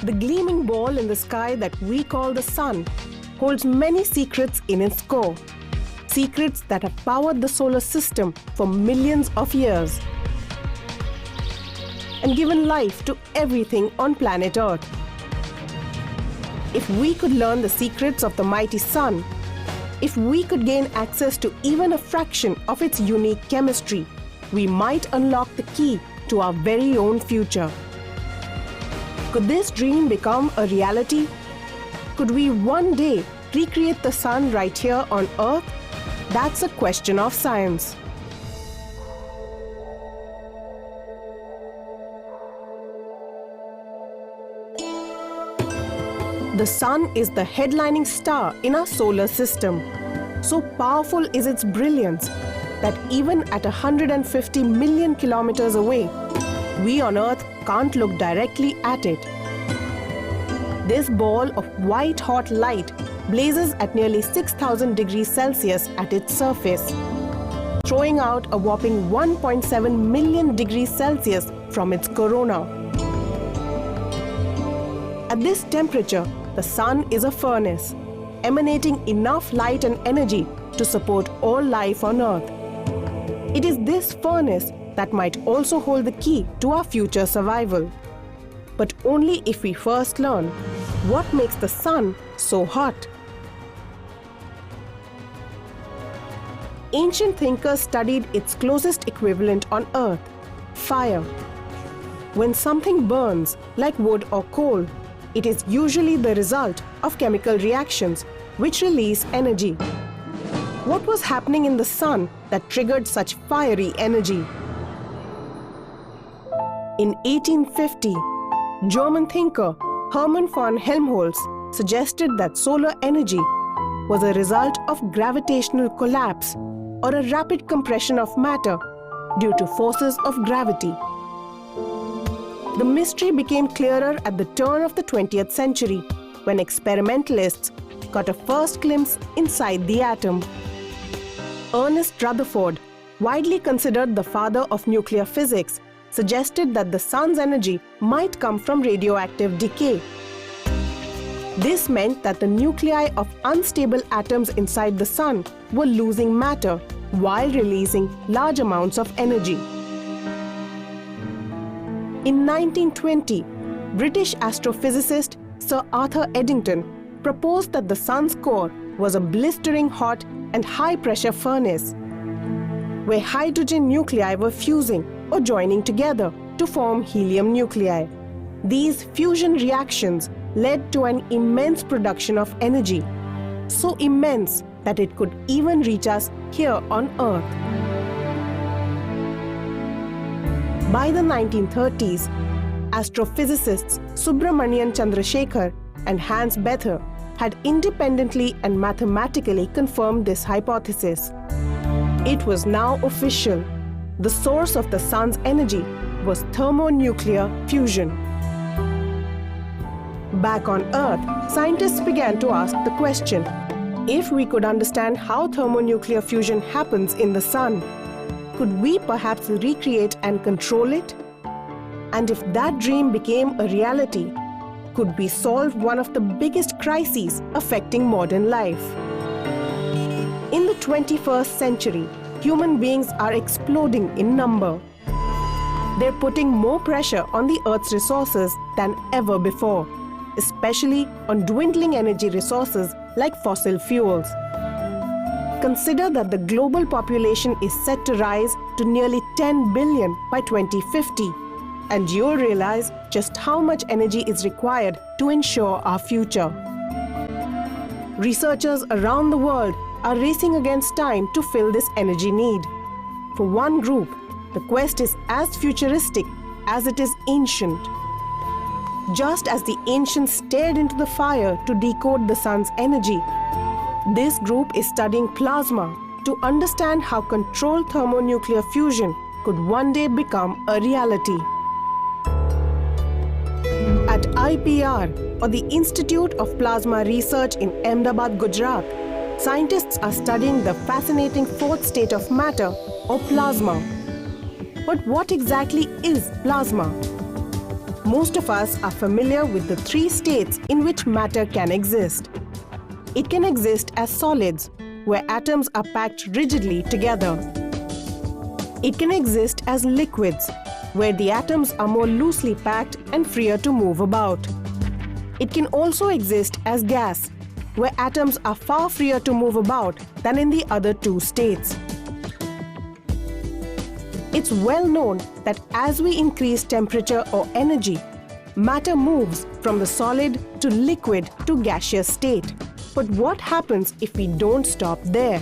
The gleaming ball in the sky that we call the sun holds many secrets in its core. Secrets that have powered the solar system for millions of years and given life to everything on planet Earth. If we could learn the secrets of the mighty sun, if we could gain access to even a fraction of its unique chemistry, we might unlock the key to our very own future. Could this dream become a reality? Could we one day recreate the sun right here on Earth? That's a question of science. The sun is the headlining star in our solar system. So powerful is its brilliance that even at 150 million kilometers away, we on Earth can't look directly at it. This ball of white-hot light blazes at nearly 6,000 degrees Celsius at its surface, throwing out a whopping 1.7 million degrees Celsius from its corona. At this temperature, the sun is a furnace, emanating enough light and energy to support all life on Earth. It is this furnace that might also hold the key to our future survival. But only if we first learn what makes the sun so hot. Ancient thinkers studied its closest equivalent on Earth, fire. When something burns, like wood or coal, it is usually the result of chemical reactions which release energy. What was happening in the sun that triggered such fiery energy? In 1850, German thinker Hermann von Helmholtz suggested that solar energy was a result of gravitational collapse or a rapid compression of matter due to forces of gravity. The mystery became clearer at the turn of the 20th century when experimentalists got a first glimpse inside the atom. Ernest Rutherford, widely considered the father of nuclear physics, suggested that the sun's energy might come from radioactive decay. This meant that the nuclei of unstable atoms inside the sun were losing matter while releasing large amounts of energy. In 1920, British astrophysicist Sir Arthur Eddington proposed that the sun's core was a blistering hot and high-pressure furnace, where hydrogen nuclei were fusing or joining together to form helium nuclei. These fusion reactions led to an immense production of energy, so immense that it could even reach us here on Earth. By the 1930s, astrophysicists Subramanian Chandrasekhar and Hans Bethe had independently and mathematically confirmed this hypothesis. It was now official. The source of the sun's energy was thermonuclear fusion. Back on Earth, scientists began to ask the question, if we could understand how thermonuclear fusion happens in the sun, could we perhaps recreate and control it? And if that dream became a reality, could we solve one of the biggest crises affecting modern life? In the 21st century, human beings are exploding in number. They're putting more pressure on the Earth's resources than ever before, especially on dwindling energy resources like fossil fuels. Consider that the global population is set to rise to nearly 10 billion by 2050, and you'll realize just how much energy is required to ensure our future. Researchers around the world are racing against time to fill this energy need. For one group, the quest is as futuristic as it is ancient. Just as the ancients stared into the fire to decode the sun's energy, this group is studying plasma to understand how controlled thermonuclear fusion could one day become a reality. At IPR, or the Institute of Plasma Research in Ahmedabad, Gujarat, scientists are studying the fascinating fourth state of matter, or plasma. But what exactly is plasma? Most of us are familiar with the three states in which matter can exist. It can exist as solids, where atoms are packed rigidly together. It can exist as liquids, where the atoms are more loosely packed and freer to move about. It can also exist as gas, where atoms are far freer to move about than in the other two states. It's well known that as we increase temperature or energy, matter moves from the solid to liquid to gaseous state. But what happens if we don't stop there?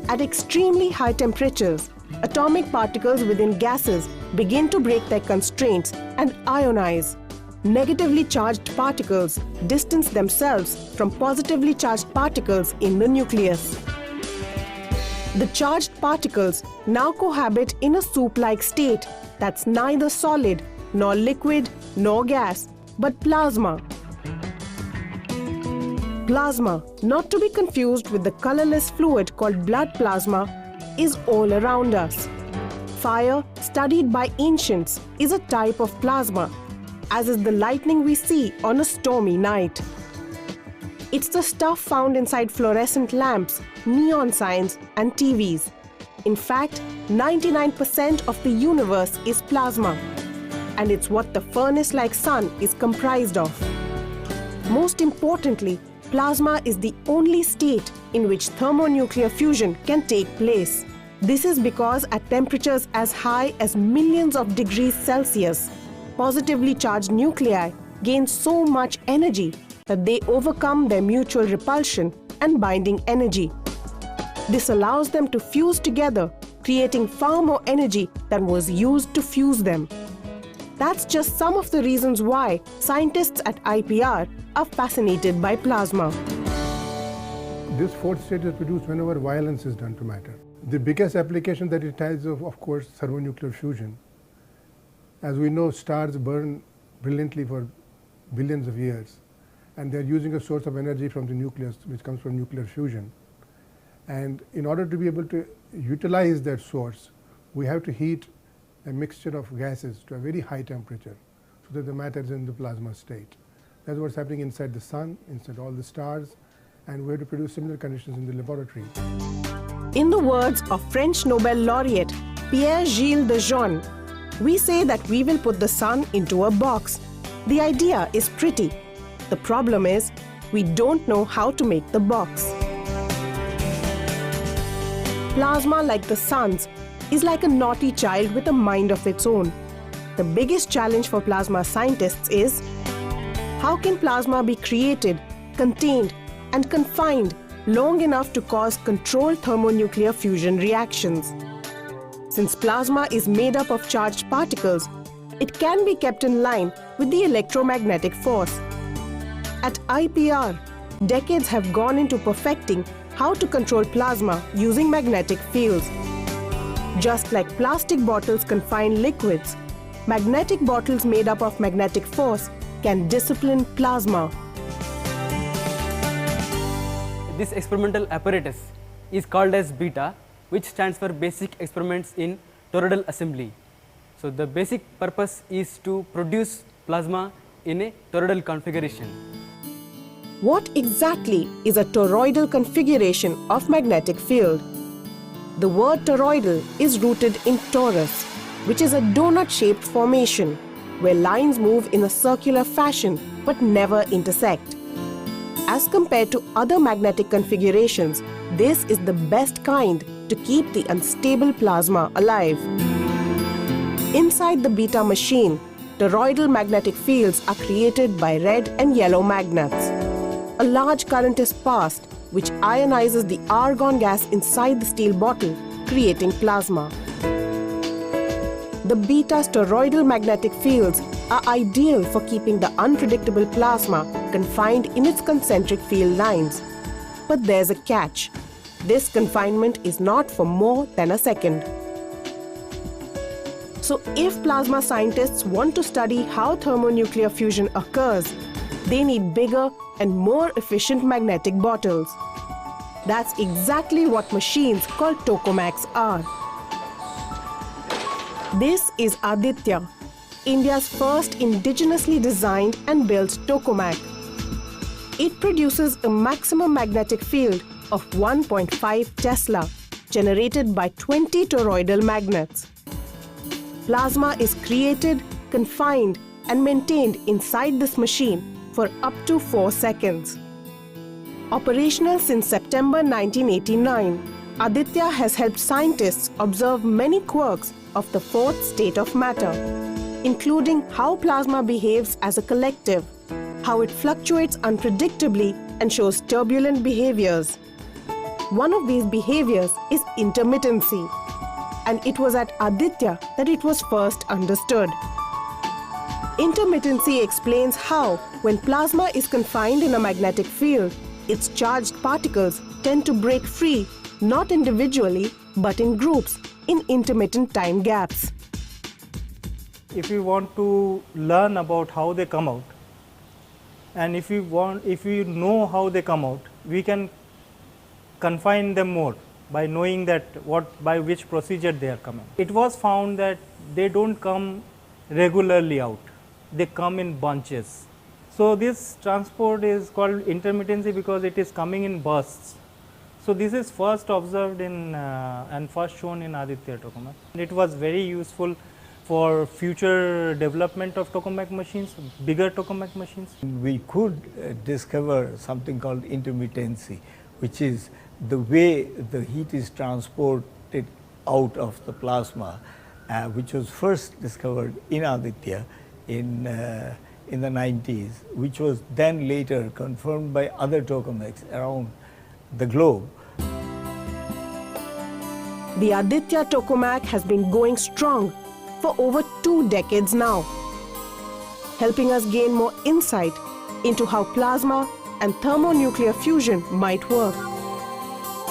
At extremely high temperatures, atomic particles within gases begin to break their constraints and ionize. Negatively charged particles distance themselves from positively charged particles in the nucleus. The charged particles now cohabit in a soup-like state that's neither solid, nor liquid, nor gas, but plasma. Plasma, not to be confused with the colorless fluid called blood plasma, is all around us. Fire, studied by ancients, is a type of plasma, as is the lightning we see on a stormy night. It's the stuff found inside fluorescent lamps, neon signs, and TVs. In fact, 99% of the universe is plasma, and it's what the furnace-like sun is comprised of. Most importantly, plasma is the only state in which thermonuclear fusion can take place. This is because at temperatures as high as millions of degrees Celsius, positively charged nuclei gain so much energy that they overcome their mutual repulsion and binding energy. This allows them to fuse together, creating far more energy than was used to fuse them. That's just some of the reasons why scientists at IPR are fascinated by plasma. This fourth state is produced whenever violence is done to matter. The biggest application that it has of course, thermonuclear fusion. As we know, stars burn brilliantly for billions of years, and they're using a source of energy from the nucleus, which comes from nuclear fusion. And in order to be able to utilize that source, we have to heat a mixture of gases to a very high temperature so that the matter is in the plasma state. That's what's happening inside the sun, inside all the stars, and we have to produce similar conditions in the laboratory. In the words of French Nobel laureate Pierre-Gilles de Jonne, we say that we will put the sun into a box. The idea is pretty. The problem is, we don't know how to make the box. Plasma, like the sun's, is like a naughty child with a mind of its own. The biggest challenge for plasma scientists is, how can plasma be created, contained, and confined long enough to cause controlled thermonuclear fusion reactions? Since plasma is made up of charged particles, it can be kept in line with the electromagnetic force. At IPR, decades have gone into perfecting how to control plasma using magnetic fields. Just like plastic bottles confine liquids, magnetic bottles made up of magnetic force can discipline plasma. This experimental apparatus is called as BETA, which stands for Basic Experiments in Toroidal Assembly. So the basic purpose is to produce plasma in a toroidal configuration. What exactly is a toroidal configuration of magnetic field? The word toroidal is rooted in torus, which is a donut-shaped formation where lines move in a circular fashion but never intersect. As compared to other magnetic configurations, this is the best kind to keep the unstable plasma alive. Inside the BETA machine, toroidal magnetic fields are created by red and yellow magnets. A large current is passed, which ionizes the argon gas inside the steel bottle, creating plasma. The BETA's toroidal magnetic fields are ideal for keeping the unpredictable plasma confined in its concentric field lines. But there's a catch. This confinement is not for more than a second. So if plasma scientists want to study how thermonuclear fusion occurs, they need bigger and more efficient magnetic bottles. That's exactly what machines called tokamaks are. This is Aditya. India's first indigenously designed and built tokamak. It produces a maximum magnetic field of 1.5 Tesla, generated by 20 toroidal magnets. Plasma is created, confined, and maintained inside this machine for up to 4 seconds. Operational since September 1989, Aditya has helped scientists observe many quirks of the fourth state of matter, including how plasma behaves as a collective, how it fluctuates unpredictably and shows turbulent behaviors. One of these behaviors is intermittency, and it was at Aditya that it was first understood. Intermittency explains how, when plasma is confined in a magnetic field, its charged particles tend to break free, not individually, but in groups, in intermittent time gaps. If we want to learn about how they come out, and if we know how they come out, we can confine them more by knowing that by which procedure they are coming. It was found that they don't come regularly out, they come in bunches. So this transport is called intermittency because it is coming in bursts. So this is first observed in and first shown in Aditya tokamak. It was very useful for future development of tokamak machines, bigger tokamak machines. We could discover something called intermittency, which is the way the heat is transported out of the plasma, which was first discovered in Aditya in the 90s, which was then later confirmed by other tokamaks around the globe. The Aditya tokamak has been going strong for over 2 decades now, helping us gain more insight into how plasma and thermonuclear fusion might work.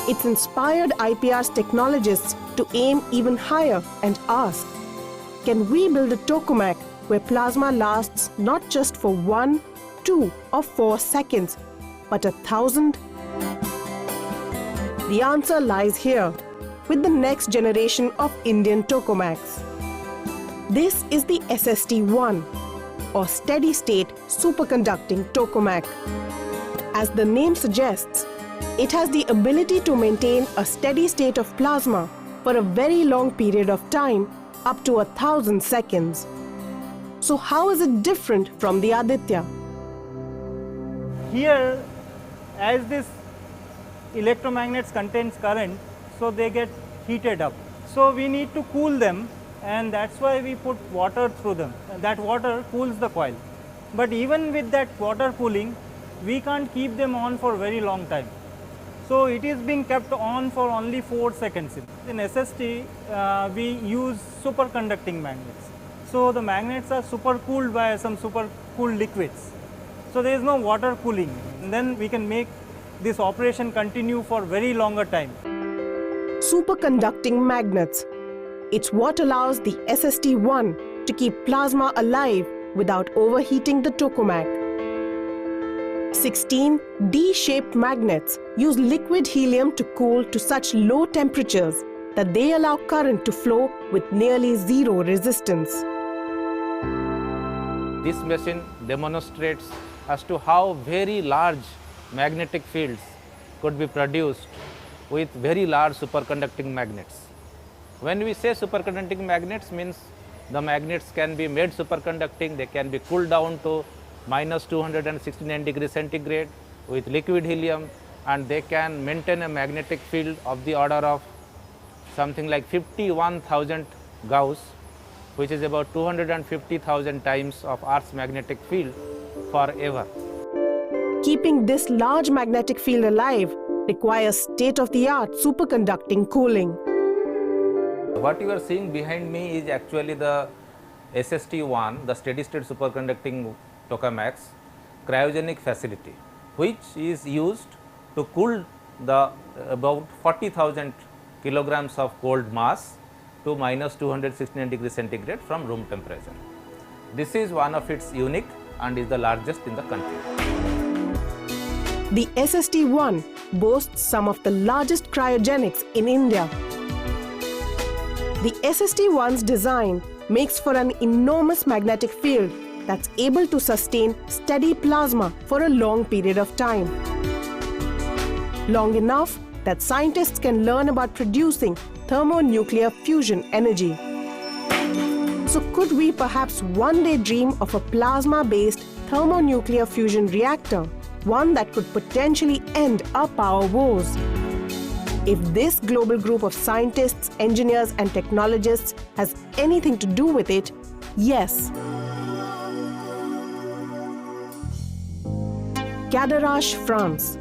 It's inspired IPR's technologists to aim even higher and ask, can we build a tokamak where plasma lasts not just for 1, 2 or 4 seconds, but 1,000? The answer lies here with the next generation of Indian tokamaks. This is the SST-1, or Steady State Superconducting Tokamak. As the name suggests, it has the ability to maintain a steady state of plasma for a very long period of time, up to 1,000 seconds. So how is it different from the Aditya? Here, as this electromagnets contains current, so they get heated up. So we need to cool them, and that's why we put water through them. That water cools the coil. But even with that water cooling, we can't keep them on for a very long time. So it is being kept on for only 4 seconds. In SST, we use superconducting magnets. So the magnets are supercooled by some supercooled liquids. So there is no water cooling. And then we can make this operation continue for very longer time. Superconducting magnets. It's what allows the SST-1 to keep plasma alive without overheating the tokamak. 16 D-shaped magnets use liquid helium to cool to such low temperatures that they allow current to flow with nearly zero resistance. This machine demonstrates as to how very large magnetic fields could be produced with very large superconducting magnets. When we say superconducting magnets, means the magnets can be made superconducting, they can be cooled down to minus 269 degrees centigrade with liquid helium, and they can maintain a magnetic field of the order of something like 51,000 Gauss, which is about 250,000 times of Earth's magnetic field forever. Keeping this large magnetic field alive requires state-of-the-art superconducting cooling. What you are seeing behind me is actually the SST-1, the steady state superconducting tokamaks cryogenic facility, which is used to cool the about 40,000 kilograms of cold mass to minus 269 degrees centigrade from room temperature. This is one of its unique and is the largest in the country. The SST-1 boasts some of the largest cryogenics in India. The SST-1's design makes for an enormous magnetic field that's able to sustain steady plasma for a long period of time. Long enough that scientists can learn about producing thermonuclear fusion energy. So could we perhaps one day dream of a plasma-based thermonuclear fusion reactor, one that could potentially end our power woes? If this global group of scientists, engineers and technologists has anything to do with it, yes. Cadarache, France.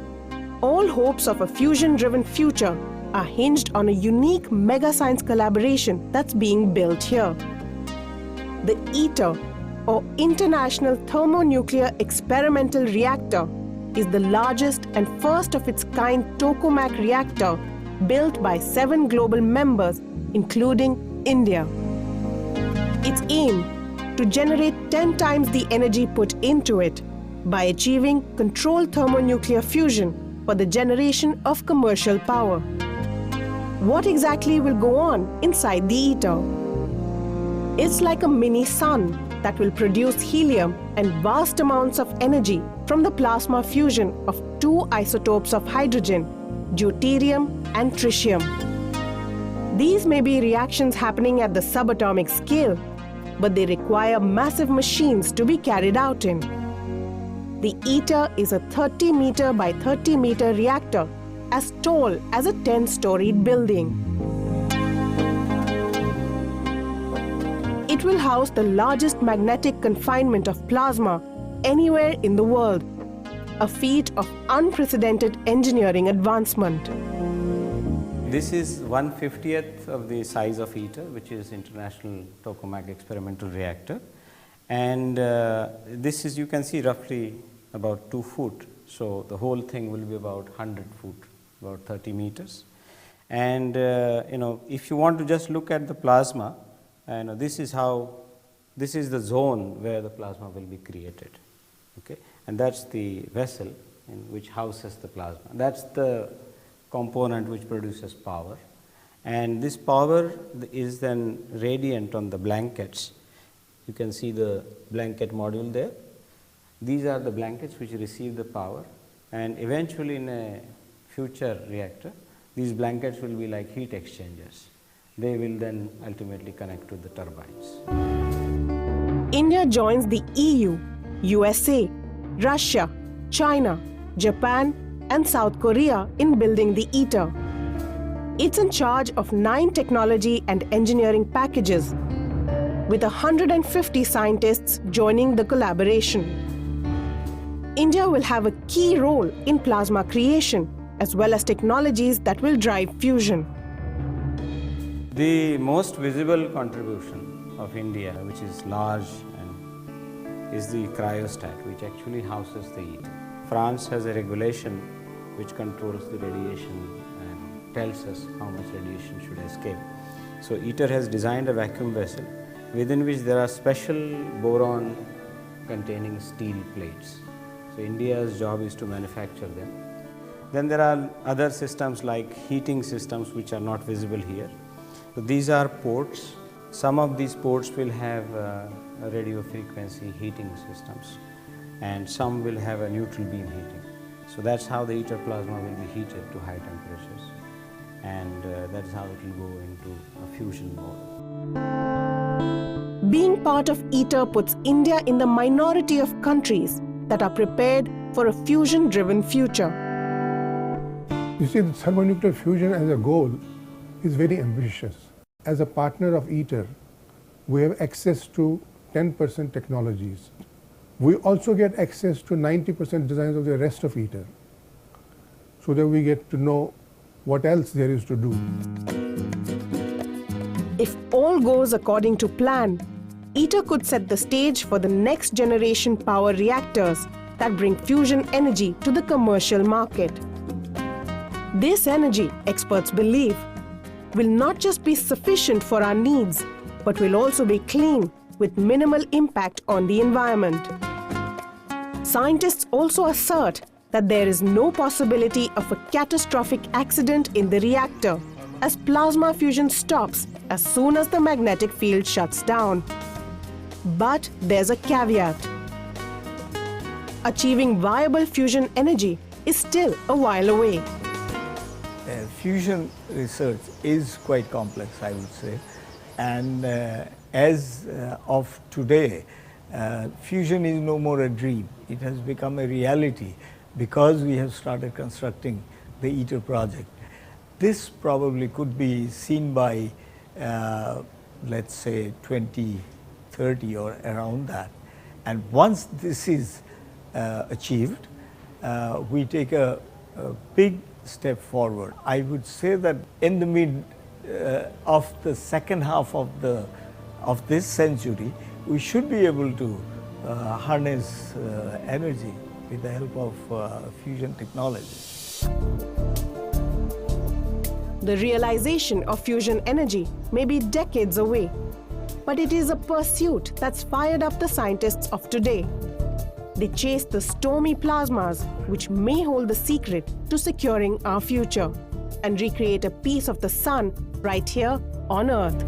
All hopes of a fusion-driven future are hinged on a unique mega-science collaboration that's being built here. The ITER, or International Thermonuclear Experimental Reactor, is the largest and first of its kind tokamak reactor built by 7 global members, including India. Its aim to generate 10 times the energy put into it by achieving controlled thermonuclear fusion for the generation of commercial power. What exactly will go on inside the ITER? It's like a mini sun that will produce helium and vast amounts of energy from the plasma fusion of 2 isotopes of hydrogen, deuterium and tritium. These may be reactions happening at the subatomic scale, but they require massive machines to be carried out in. The ITER is a 30-meter by 30-meter reactor as tall as a 10-storied building. It will house the largest magnetic confinement of plasma anywhere in the world, a feat of unprecedented engineering advancement. This is 1/50th of the size of ITER, which is International Tokamak Experimental Reactor. And this is, you can see, roughly about 2 foot. So the whole thing will be about 100 foot, about 30 meters. And if you want to just look at the plasma, this is the zone where the plasma will be created. Okay, and that's the vessel in which houses the plasma. That's the component which produces power, and this power is then radiant on the blankets. You can see the blanket module there. These are the blankets which receive the power, and eventually in a future reactor, these blankets will be like heat exchangers. They will then ultimately connect to the turbines. India joins the EU, USA, Russia, China, Japan and South Korea in building the ITER. It's in charge of 9 technology and engineering packages, with 150 scientists joining the collaboration. India will have a key role in plasma creation, as well as technologies that will drive fusion. The most visible contribution of India, which is large, is the cryostat, which actually houses the ITER. France has a regulation which controls the radiation and tells us how much radiation should escape. So ITER has designed a vacuum vessel within which there are special boron containing steel plates. So India's job is to manufacture them. Then there are other systems like heating systems which are not visible here. So these are ports. Some of these ports will have radio frequency heating systems, and some will have a neutral beam heating. So that's how the ITER plasma will be heated to high temperatures, and that's how it will go into a fusion mode. Being part of ITER puts India in the minority of countries that are prepared for a fusion-driven future. You see, the thermonuclear fusion as a goal is very ambitious. As a partner of ITER, we have access to 10% technologies. We also get access to 90% designs of the rest of ITER, so that we get to know what else there is to do. If all goes according to plan, ITER could set the stage for the next generation power reactors that bring fusion energy to the commercial market. This energy, experts believe, will not just be sufficient for our needs, but will also be clean with minimal impact on the environment. Scientists also assert that there is no possibility of a catastrophic accident in the reactor, as plasma fusion stops as soon as the magnetic field shuts down. But there's a caveat. Achieving viable fusion energy is still a while away. Fusion research is quite complex, I would say, and as of today, fusion is no more a dream. It has become a reality because we have started constructing the ITER project. This probably could be seen by, let's say, 2030 or around that. And once this is achieved, we take a big step forward. I would say that in the mid of the second half of this century, we should be able to harness energy with the help of fusion technology. The realization of fusion energy may be decades away, but it is a pursuit that's fired up the scientists of today. They chase the stormy plasmas which may hold the secret to securing our future and recreate a piece of the sun right here on Earth.